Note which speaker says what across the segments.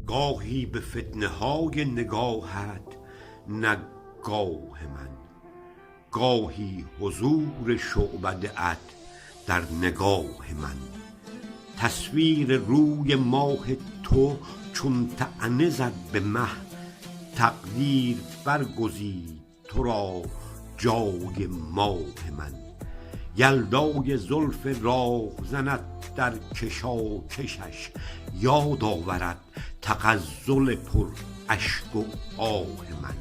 Speaker 1: گاهی به فتنه های نگاهت نگاه من، گاهی حضور شعبده ات در نگاه من. تصویر روی ماه تو چون طعنه زد به مه، تقدیر برگزید تو را جای ماه من. یلدای زلف راهزنت در کشاکشش یاد آورد تغزل پر اشک و آه من.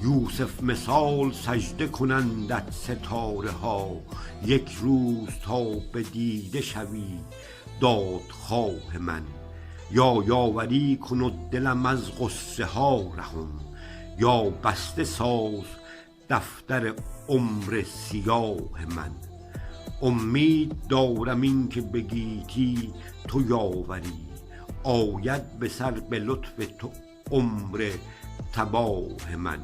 Speaker 1: یوسف مثال سجده کنندت ستاره ها، یک روز تا به دیده شوی دادخواه من. یا یاوری کن و دلم از غصه ها رهان، یا بسته ساز دفتر عمر سیاه من. امید دارم این که به گیتی تو یاوری، آید به سر به لطف تو عمر تباه من.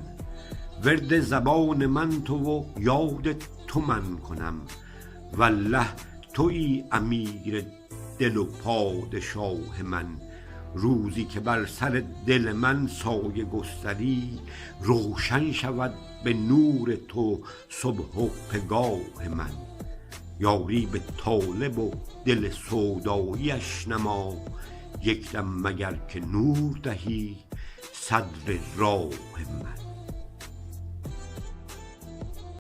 Speaker 1: ورد زبان من تو و یاد تو من کنم، والله تویی امیر دل و پادشاه من. روزی که بر سر دل من سایه گستری، روشن شود به نور تو صبح و پگاه من. یاری به طالب و دل سوداییش نما، یک دم مگر که نور دهی صدر راه من.